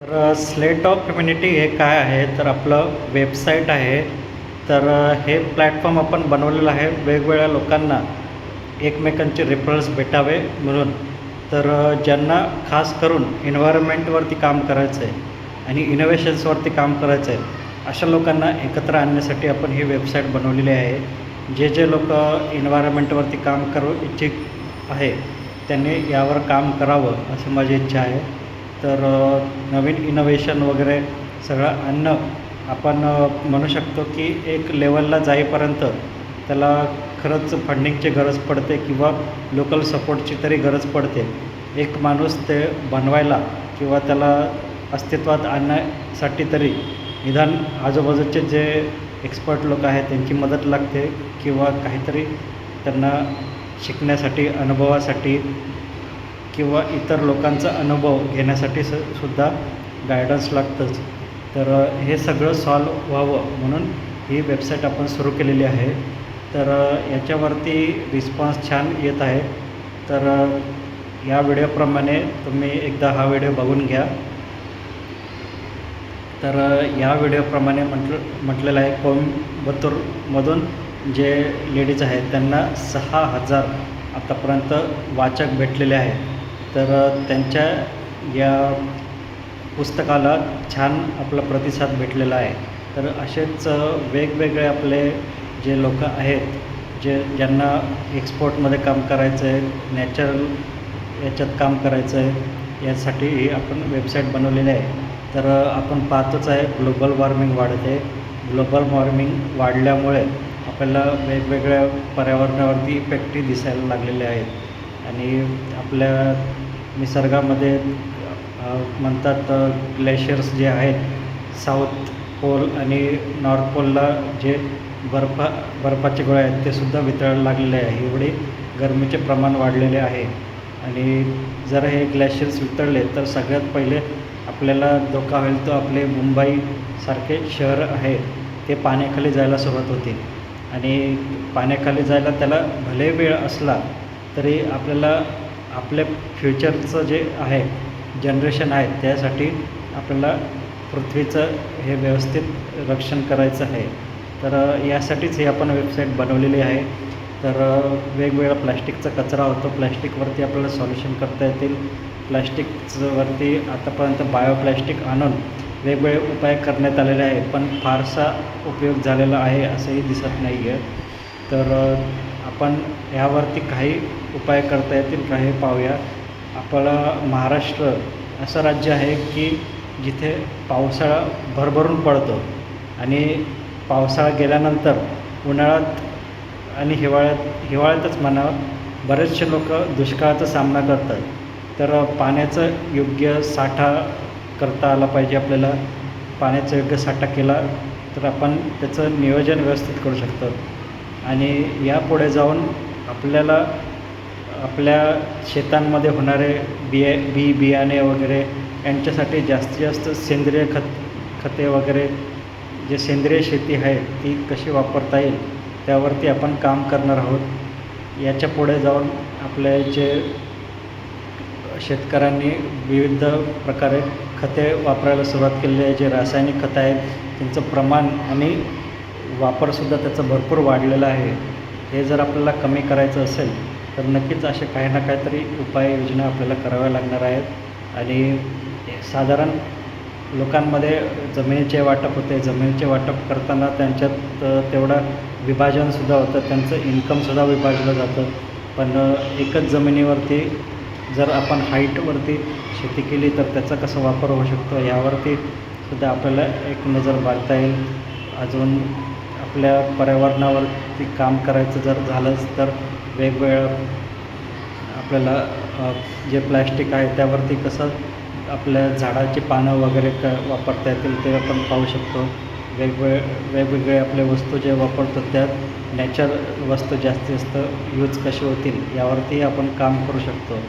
तर slate of humanity हे काय आहे तर आपलं वेबसाईट आहे. तर हे प्लॅटफॉर्म आपण बनवलेलं आहे वेगवेगळ्या लोकांना एकमेकांचे रेफरन्स भेटावे म्हणून. तर ज्यांना खास करून एन्व्हायरमेंटवरती काम करायचं आहे आणि इनोव्हेशन्सवरती काम करायचं आहे अशा लोकांना एकत्र आणण्यासाठी आपण ही वेबसाईट बनवलेली आहे. जे जे लोक एन्व्हायरमेंटवरती काम करू इच्छित आहे त्यांनी यावर काम करावं असं माझी इच्छा आहे. तर नवीन इनोव्हेशन वगैरे सगळं आणणं आपण म्हणू शकतो की एक लेवलला जाईपर्यंत त्याला खरंच फंडिंगची गरज पडते किंवा लोकल सपोर्टची तरी गरज पडते. एक माणूस ते बनवायला किंवा त्याला अस्तित्वात आणण्यासाठी तरी निदान आजूबाजूचे जे एक्सपर्ट लोक आहेत त्यांची मदत लागते किंवा काहीतरी त्यांना शिकण्यासाठी अनुभवासाठी किंवा इतर लोकांचा अनुभव घेण्यासाठी सुद्धा गायडन्स लागतंच. तर हे सगळं सॉल्व व्हावं म्हणून ही वेबसाईट आपण सुरू केलेली आहे. तर याच्यावरती रिस्पॉन्स छान येत आहे. तर या व्हिडिओप्रमाणे तुम्ही एकदा हा व्हिडिओ बघून घ्या. तर या व्हिडिओप्रमाणे म्हटलेलं आहे कोइंबतूरमधून जे लेडीज आहेत त्यांना 6,000 आतापर्यंत वाचक भेटलेले आहेत. तर त्यांच्या या पुस्तकाला छान आपला प्रतिसाद भेटलेला आहे. तर असेच वेगवेगळे आपले जे लोक आहेत ज्यांना एक्सपोर्टमध्ये काम करायचं आहे, नॅचरल याच्यात काम करायचं आहे, यासाठी आपण वेबसाईट बनवलेली आहे. तर आपण पाहतोच आहे ग्लोबल वॉर्मिंग वाढते. ग्लोबल वॉर्मिंग वाढल्यामुळे आपल्याला वेगवेगळ्या पर्यावरणावरती इफेक्टही दिसायला लागलेले आहेत आणि आपल्या निसर्गामध्ये म्हणतात ग्लेशियर्स जे आहेत साऊथ पोल आणि नॉर्थ पोलला जे बर्फाचे गोळे आहेत ते सुद्धा वितळायला लागलेले आहे. एवढे गरमीचे प्रमाण वाढलेले आहे आणि जर हे ग्लेशियर्स वितळले तर सगळ्यात पहिले आपल्याला धोका होईल तो आपले मुंबईसारखे शहर आहे ते पाण्याखाली जायला सुरुवात होते आणि पाण्याखाली जायला त्याला भले वेळ असला तरी आपल्याला आपल्या फ्युचरचं जे आहे जनरेशन आहे त्यासाठी आपल्याला पृथ्वीचं हे व्यवस्थित रक्षण करायचं आहे. तर यासाठीच ही आपण वेबसाईट बनवलेली आहे. तर वेगवेगळा प्लॅस्टिकचा कचरा होतो, प्लॅस्टिकवरती आपल्याला सॉल्युशन करता येतील. प्लॅस्टिकवरती आतापर्यंत बायोप्लॅस्टिक आणून वेगवेगळे उपाय करण्यात आलेले आहे पण फारसा उपयोग झालेला आहे असंही दिसत नाही आहे. तर आपण यावरती काही उपाय करता येतील का हे पाहूया. आपलं महाराष्ट्र असं राज्य आहे की जिथे पावसाळा भरभरून पडतो आणि पावसाळा गेल्यानंतर उन्हाळ्यात आणि हिवाळ्यातच म्हणा बरेचसे लोक दुष्काळाचा सामना करतात. तर पाण्याचं योग्य साठा करता आला पाहिजे. आपल्याला पाण्याचा योग्य साठा केला तर आपण त्याचं नियोजन व्यवस्थित करू शकतो आणि यापुढे जाऊन आपल्याला आपल्या शेतांमध्ये होणारे बियाणे वगैरे यांच्यासाठी जास्तीत जास्त सेंद्रिय खते वगैरे जे सेंद्रिय शेती आहे ती कशी वापरता येईल त्यावरती आपण काम करणार आहोत. याच्या पुढे जाऊन आपले जे शेतकऱ्यांनी विविध प्रकारे खते वापरायला सुरुवात केलेली आहे. जे रासायनिक खतं आहेत त्यांचं प्रमाण आणि वापरसुद्धा त्याचा भरपूर वाढलेला आहे. हे जर आपल्याला कमी करायचं असेल तर नक्कीच असे काही ना काहीतरी उपाययोजना आपल्याला कराव्या लागणार आहेत आणि साधारण लोकांमध्ये जमिनीचे वाटप होते. जमिनीचे वाटप करताना त्यांच्यात तेवढं विभाजनसुद्धा होतं, त्यांचं इन्कमसुद्धा विभागलं जातं. पण एकच जमिनीवरती जर आपण हाईटवरती शेती केली तर त्याचा कसा वापर होऊ शकतो यावरती सुद्धा आपल्याला एक नजर बांधता येईल. अजून आपल्या पर्यावरणावरती काम करायचं जर झालंच तर वेगवेगळं आपल्याला जे प्लॅस्टिक आहे त्यावरती कसं आपल्या झाडाची पानं वगैरे वापरता येतील ते आपण पाहू शकतो. वेगवेगळे आपले वस्तू जे वापरतो त्यात नॅचर वस्तू जास्तीत जास्त यूज कशी होतील यावरती आपण काम करू शकतो.